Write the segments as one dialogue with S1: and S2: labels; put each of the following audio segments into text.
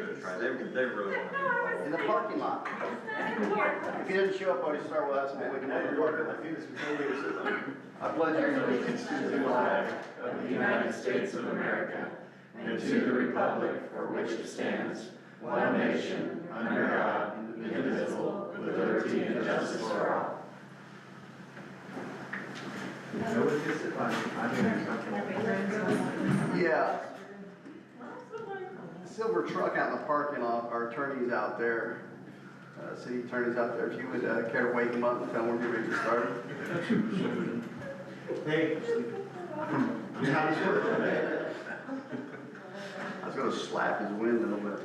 S1: That's right, they really want to be involved.
S2: In the parking lot. If he doesn't show up, I'll just start with us, and we can have a word. I pledge allegiance to the flag
S3: of the United States of America and to the republic for which it stands, one nation, under God, indivisible, with liberty and justice for all.
S2: Yeah. Silver truck out in the parking lot, our attorney's out there, city attorney's out there, if you would care to wake him up and tell him we're getting ready to start.
S4: Hey.
S2: I was gonna slap his window, but.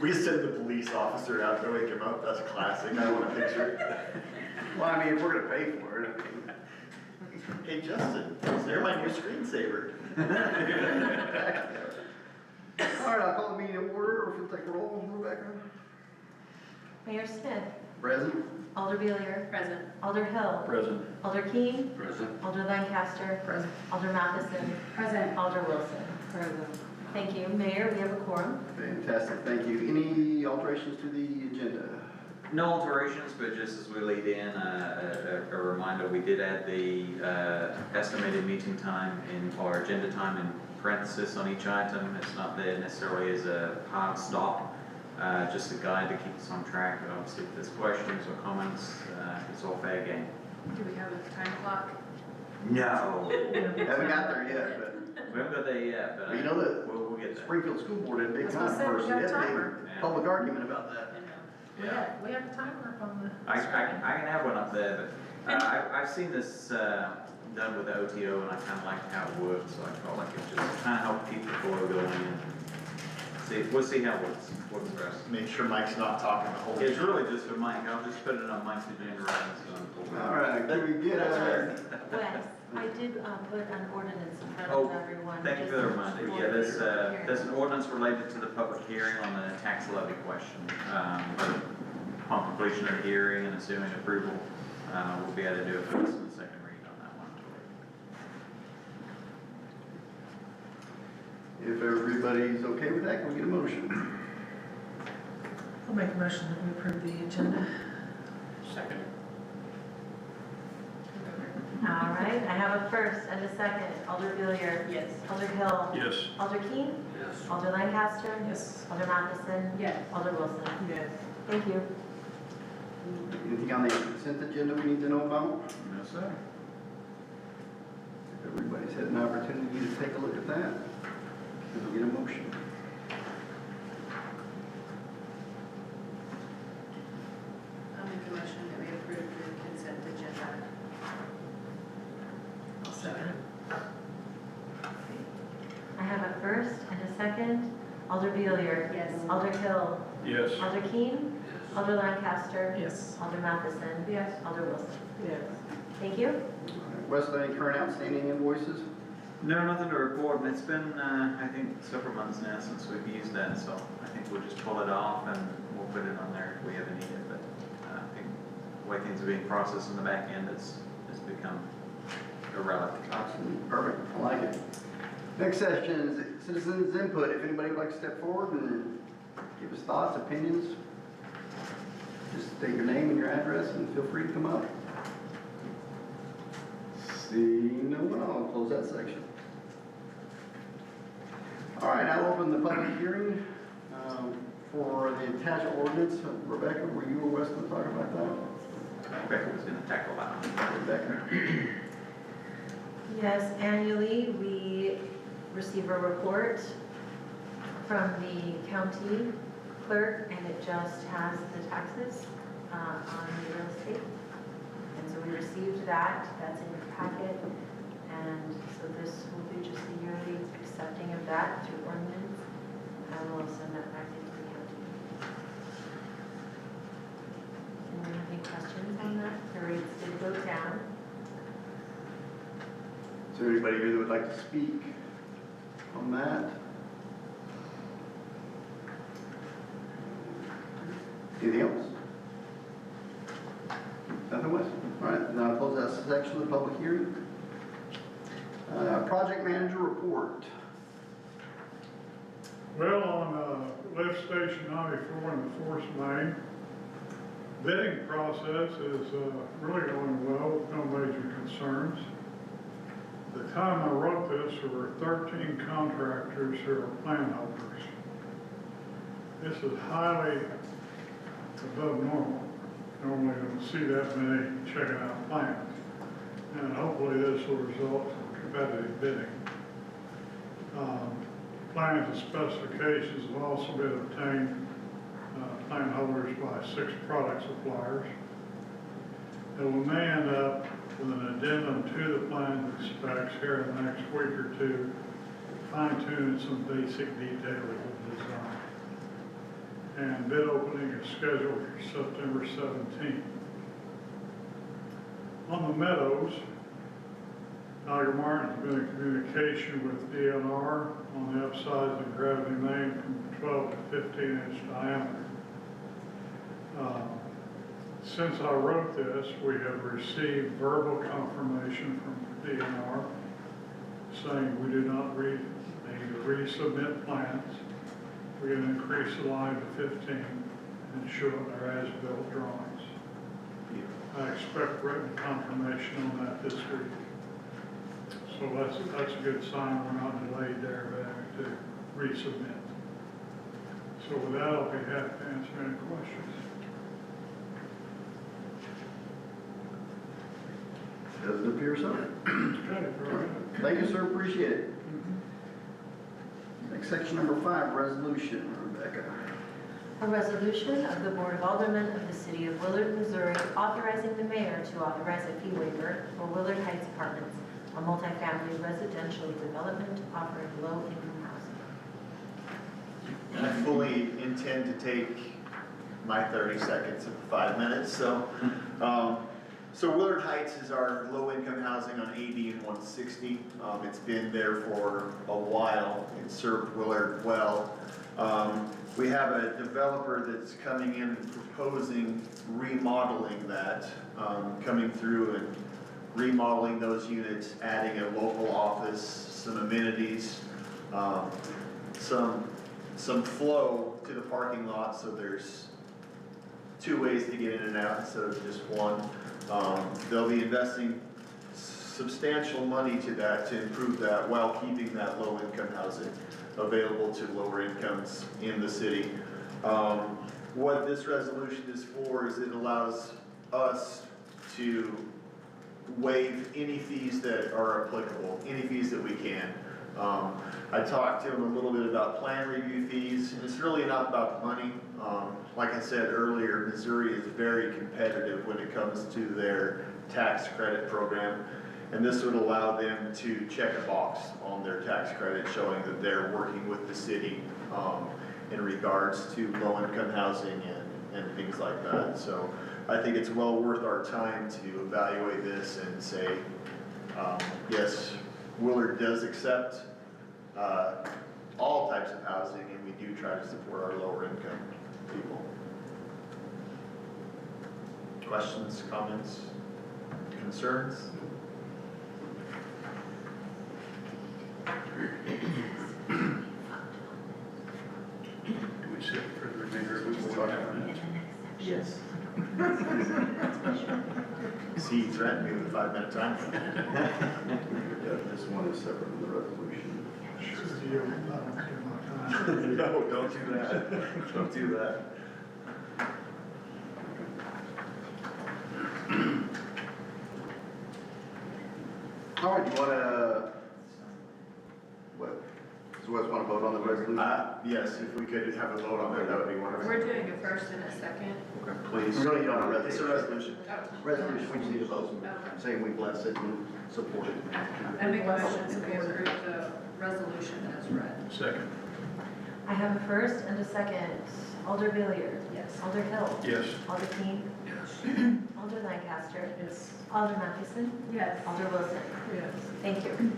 S4: We send the police officer out to wake him up, that's classic, I want a picture.
S2: Well, I mean, if we're gonna pay for it, I mean.
S4: Hey Justin, they're my new screensaver.
S2: All right, I'll call the meeting to order, or if you'll take a roll, Rebecca.
S5: Mayor Smith.
S2: Present.
S5: Alder Beelier. Present. Alder Hill.
S4: Present.
S5: Alder Keene.
S2: Present.
S5: Alder Lancaster. Present. Alder Matheson. Present. Alder Wilson. Present. Thank you. Mayor, we have a quorum.
S2: Fantastic, thank you. Any alterations to the agenda?
S1: No alterations, but just as we lead in, a reminder, we did add the estimated meeting time or agenda time in parenthesis on each item. It's not there necessarily as a hard stop, just a guide to keep us on track. But obviously, if there's questions or comments, it's all fair game.
S6: Do we have a time clock?
S1: No.
S2: Haven't got there yet, but
S1: We haven't got there yet, but
S2: you know that
S1: we'll get there.
S2: Springfield School Board had a big
S6: I was gonna say, we
S2: controversy,
S6: got a
S2: had a
S6: timer.
S2: big public argument about that.
S6: We have a timer up on the
S1: I
S6: screen.
S1: can have one up there, but I've seen this done with the OTO, and I kind of liked how it worked, so I felt like it just kind of helped keep the flow going. And we'll see how it works for us.
S4: Make sure Mike's not talking the whole time.
S1: It's really just for Mike. I'll just put it on Mike's agenda right.
S2: All right, can we get
S5: Wes, I did put an ordinance in front of everyone.
S1: Thank you for the reminder. Yeah, there's an ordinance related to the public hearing on the tax levy question. Upon completion of the hearing and assuming approval, we'll be able to do a first and second reading on that one.
S2: If everybody's okay with that, can we get a motion?
S6: I'll make a motion that we approve the agenda.
S4: Second.
S5: All right, I have a first and a second. Alder Beelier.
S6: Yes.
S5: Alder Hill.
S4: Yes.
S5: Alder Keene.
S4: Yes.
S5: Alder Lancaster.
S6: Yes.
S5: Alder Matheson.
S6: Yes.
S5: Alder Wilson.
S6: Yes.
S5: Thank you.
S2: Anything on the consent agenda we need to know about?
S1: No, sir.
S2: If everybody's had an opportunity to take a look at that, can we get a motion?
S6: I'll make a motion that we approve the consent agenda. I'll second.
S5: I have a first and a second. Alder Beelier.
S6: Yes.
S5: Alder Hill.
S4: Yes.
S5: Alder Keene. Alder Lancaster.
S6: Yes.
S5: Alder Matheson.
S6: Yes.
S5: Alder Wilson.
S6: Yes.
S5: Than't you.
S2: All right, Wes, any current outstanding invoices?
S1: No, nothing to report, and it's been, I think, several months now since we've used that, so I think we'll just pull it off and we'll put it on there if we ever need it, but I think the way things are being processed in the back end, it's become irrelevant.
S2: Absolutely, perfect, I like it. Next session is citizens input. If anybody would like to step forward and give us thoughts, opinions, just state your name and your address and feel free to come up. Seeing no one, I'll close that section. All right, I'll open the public hearing for the attached ordinance. Rebecca, were you or Wes going to talk about that?
S1: Rebecca was gonna tackle that one.
S2: Rebecca.
S5: Yes, annually we receive a report from the county clerk, and it just has the taxes on the real estate. And so we received that, that's in your packet. And so this will be just the yearly accepting of that through ordinance. I will send that back into the county. Anyone have any questions on that? The rates did go down.
S2: Is there anybody here that would like to speak on that? Anything else? Nothing, Wes? All right, now I'll close that section of the public hearing. Project manager report.
S7: Well, on lift station 94 in the Force Main, bidding process is really going well with no major concerns. At the time I wrote this, there were 13 contractors who are plan helpers. This is highly above normal. Normally you don't see that many checking out plans. And hopefully this will result in competitive bidding. Plans and specifications have also been obtained, plan holders by 6 product suppliers. It will may end up with an addendum to the plans and specs here in the next week or two, fine-tuning some basic details of the design. And bid opening is scheduled for September 17th. On the Meadows, Niagara Martin's been in communication with DNR on the upsizing gravity main from 12 to 15-inch diameter. Since I wrote this, we have received verbal confirmation from DNR saying we do not need to resubmit plans. We can increase the line to 15 and show it in our as-built drawings. I expect written confirmation on that this week. So that's a good sign we're not delayed there of having to resubmit. So with that, I'll be happy to answer any questions.
S2: Doesn't appear so.
S7: Okay, go ahead.
S2: Thank you, sir, appreciate it. Next, section number 5, resolution, Rebecca.
S5: A resolution of the Board of Aldermen of the City of Willard, Missouri, authorizing the mayor to authorize a fee waiver for Willard Heights Apartments, a multifamily residential development offering low-income housing.
S4: And I fully intend to take my 30 seconds of 5 minutes, so. So Willard Heights is our low-income housing on AD and 160. It's been there for a while. It served Willard well. We have a developer that's coming in and proposing remodeling that, coming through and remodeling those units, adding a local office, some amenities, some flow to the parking lot, so there's 2 ways to get in and out instead of just one. They'll be investing substantial money to that to improve that while keeping that low-income housing available to lower incomes in the city. What this resolution is for is it allows us to waive any fees that are applicable, any fees that we can. I talked to him a little bit about plan review fees, and it's really not about the money. Like I said earlier, Missouri is very competitive when it comes to their tax credit program, and this would allow them to check a box on their tax credit showing that they're working with the city in regards to low-income housing and things like that. So I think it's well worth our time to evaluate this and say, yes, Willard does accept all types of housing, and we do try to support our lower income people. Questions, comments, concerns?
S7: Do we sit for the remainder of the board?
S1: Yes.
S4: See, he threatened me with a 5-minute time.
S2: This one is separate from the resolution.
S7: Sure, you, I don't care my time.
S4: No, don't do that. Don't do that.
S2: All right, you wanna, what, does Wes wanna vote on the resolution?
S4: Yes, if we could have a vote on that, that would be wonderful.
S6: We're doing a first and a second.
S4: Okay, please.
S2: We're gonna get on a
S4: It's a resolution.
S2: Resolution, we just need to vote,
S6: Okay.
S2: saying we bless it and support it.
S6: I make a motion to approve the resolution as read.
S7: Second.
S5: I have a first and a second. Alder Billiard.
S6: Yes.
S5: Alder Hill.
S7: Yes.
S5: Alder King.
S7: Yes.
S5: Alder Lancaster.
S6: Yes.
S5: Alder Mathewson.
S6: Yes.
S5: Alder Wilson.
S6: Yes.
S5: Thank you.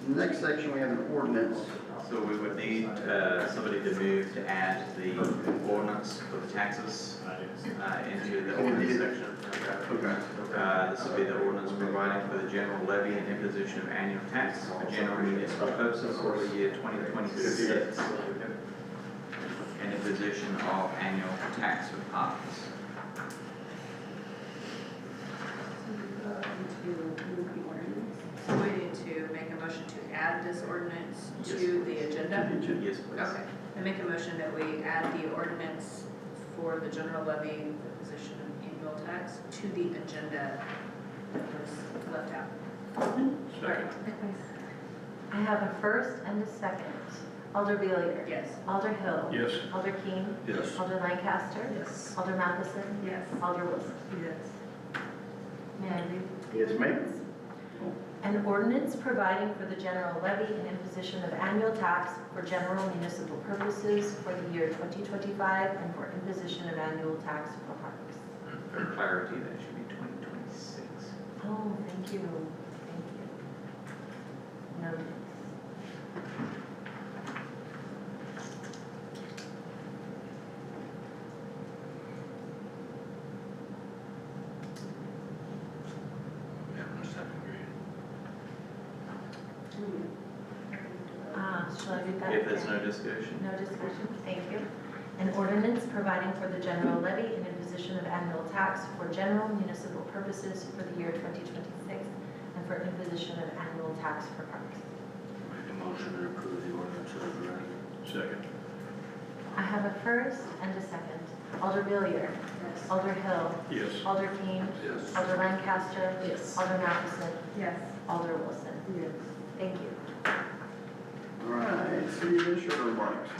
S2: The next section, we have an ordinance
S1: So we would need somebody to move to add the ordinance for the taxes into the ordinance section. This will be the ordinance providing for the general levy and imposition of annual tax for general municipal purposes for the year 2026 and imposition of annual tax for parks.
S6: So we need to make a motion to add this ordinance to the agenda?
S1: Yes, please.
S6: Okay, I make a motion that we add the ordinance for the general levy, the position of annual tax, to the agenda that was left out.
S7: Second.
S5: I have a first and a second. Alder Beelier.
S6: Yes.
S5: Alder Hill.
S7: Yes.
S5: Alder King.
S7: Yes.
S5: Alder Lancaster.
S6: Yes.
S5: Alder Matheson.
S6: Yes.
S5: Alder Wilson.
S6: Yes.
S5: May I read?
S2: Yes, ma'am.
S5: An ordinance providing for the general levy and imposition of annual tax for general municipal purposes for the year 2025 and for imposition of annual tax for parks.
S1: For clarity, that should be 2026.
S5: Oh, thank you. Thank you. Noted. Shall I read that?
S1: If there's
S5: again?
S1: no discussion.
S5: No discussion, thank you. An ordinance providing for the general levy and imposition of annual tax for general municipal purposes for the year 2026 and for imposition of annual tax for parks.
S3: Make a motion to approve the ordinance as read.
S7: Second.
S5: I have a first and a second. Alder Beelier.
S6: Yes.
S5: Alder Hill.
S7: Yes.
S5: Alder King.
S3: Yes.
S5: Alder Lancaster.
S6: Yes.
S5: Alder Matheson.
S6: Yes.
S5: Alder Wilson.
S6: Yes.
S5: Thank you.
S2: All right, city administrator remarks.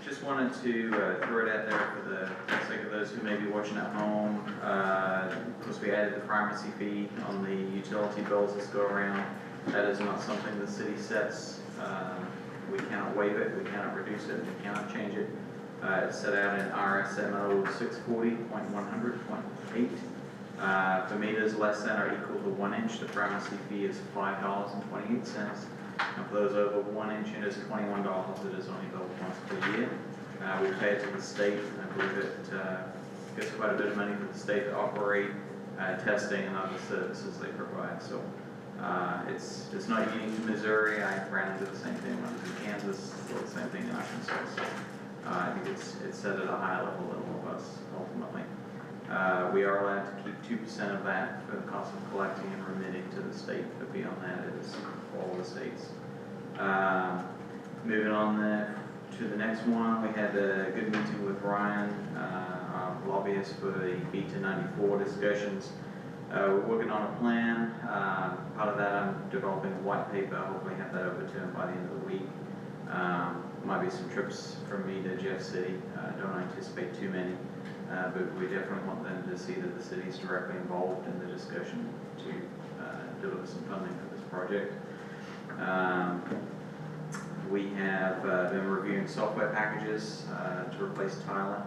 S1: Just wanted to throw it out there for the sake of those who may be watching at home. Of course, we added the pharmacy fee on the utility bills this go around. That is not something the city sets. We cannot waive it, we cannot reduce it, we cannot change it. It's set out in RSMO 640.100.8. For meters less than or equal to 1 inch, the pharmacy fee is $5.28. And for those over 1 inch, it is $21. It is only billed once per year. We pay it to the state. I believe it gets quite a bit of money for the state to operate testing and other services they provide. So it's not unique to Missouri. I ran into the same thing when I was in Kansas, the same thing in Arkansas. So I think it's set at a higher level than all of us ultimately. We are allowed to keep 2% of that for the cost of collecting and remitting to the state, but beyond that, it is all the states. Moving on to the next one, we had a good meeting with Ryan, our lobbyist for the Beta 94 discussions. We're working on a plan. Part of that, I'm developing a white paper. Hopefully have that over to him by the end of the week. Might be some trips from me to Jeff City. Don't anticipate too many. But we definitely want them to see that the city is directly involved in the discussion to deliver some funding for this project. We have been reviewing software packages to replace Tyler.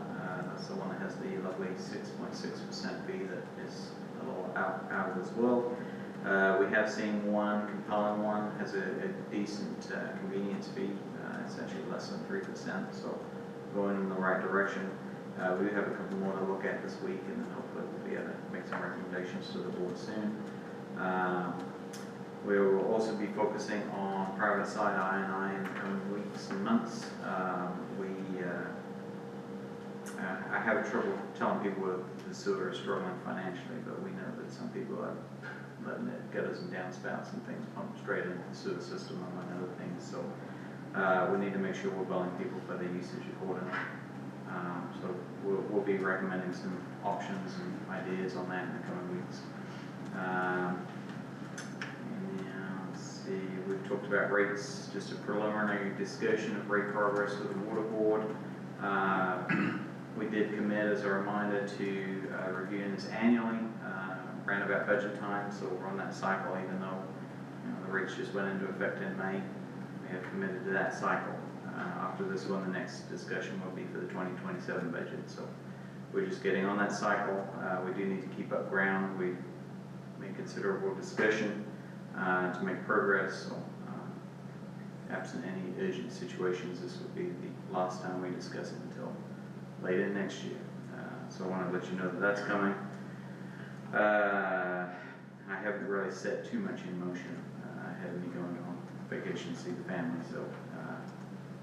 S1: That's the one that has the lovely 6.6% fee that is a little out of this world. We have seen one compelling one, has a decent convenience fee, essentially less than 3%, so going in the right direction. We have a couple more to look at this week, and then hopefully we'll be able to make some recommendations to the board soon. We will also be focusing on private side I&I in the coming weeks and months. I have trouble telling people the sewer is struggling financially, but we know that some people are letting it gutters and downspouts and things pump straight into the sewer system, among other things. So we need to make sure we're billing people for their usage accordingly. So we'll be recommending some options and ideas on that in the coming weeks. Let's see, we've talked about rates, just a preliminary discussion of rate progress with the water board. We did commit as a reminder to reviewing this annually, around about budget time, so we're on that cycle even though the rates just went into effect in May. We have committed to that cycle. After this one, the next discussion will be for the 2027 budget. So we're just getting on that cycle. We do need to keep up ground. We made considerable discussion to make progress. So, absent any urgent situations, this would be the last time we discuss it until later next year. So I want to let you know that that's coming. I haven't really set too much in motion. I had me going on vacation to see the family, so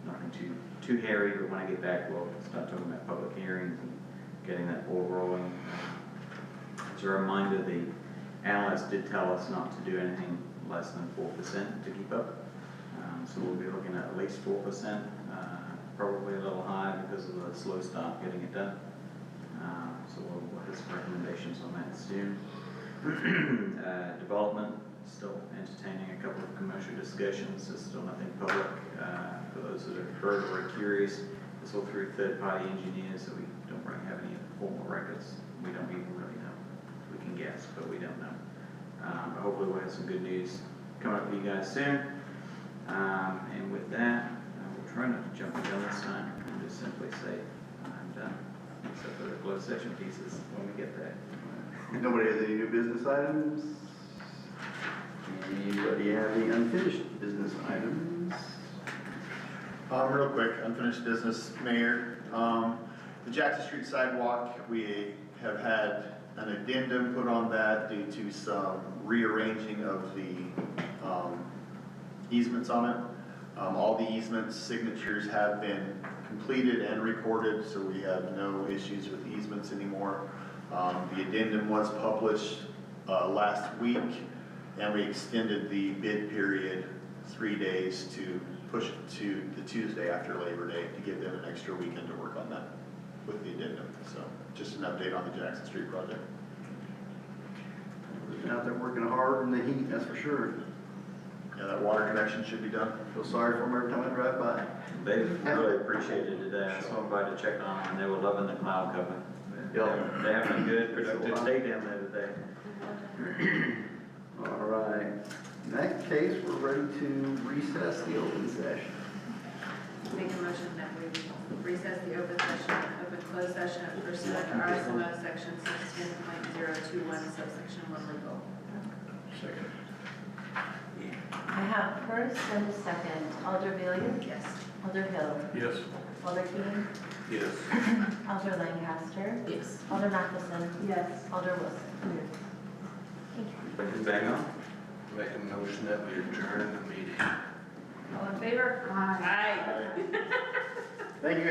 S1: nothing too hairy, but when I get back, we'll start talking about public hearings and getting that ball rolling. As a reminder, the analyst did tell us not to do anything less than 4% to keep up. So we'll be looking at least 4%, probably a little high because of the slow start getting it done. So we'll have some recommendations on that soon. Development, still entertaining a couple of commercial discussions. There's still nothing public. For those that have heard or are curious, it's all through third-party engineers, so we don't really have any formal records. We don't even really know. We can guess, but we don't know. But hopefully we'll have some good news coming up for you guys soon. And with that, we'll try not to jump the gun this time and just simply say, I'm done, except for the closed session pieces when we get there.
S2: Nobody has any new business items? Anybody have any unfinished business items?
S4: Real quick, unfinished business, Mayor. The Jackson Street sidewalk, we have had an addendum put on that due to some rearranging of the easements on it. All the easements signatures have been completed and recorded, so we have no issues with easements anymore. The addendum was published last week, and we extended the bid period 3 days to push it to the Tuesday after Labor Day to give them an extra weekend to work on that with the addendum. So just an update on the Jackson Street project.
S2: We've been out there working hard in the heat, that's for sure.
S4: Yeah, that water connection should be done.
S2: Feel sorry for them every time I drive by.
S1: They really appreciated it today. I swung by to check on them, and they were loving the cloud cover. They're having a good, productive day down there today.
S2: All right. In that case, we're ready to recess the open session.
S6: Make a motion that we recess the open session and open closed session pursuant to RSMO section 16.021 subsection 1 legal.
S3: Second.
S5: I have first and a second. Alder Villiers?
S6: Yes.
S5: Alder Hill?
S3: Yes.
S5: Alder Keane?
S3: Yes.
S5: Alder Lancaster?
S6: Yes.
S5: Alder Matheson? Yes. Alder Wilson? Thank you.
S1: Bang on.
S3: Make a motion that we adjourn the meeting.
S6: All in favor? Aye.
S2: Thank you, everyone.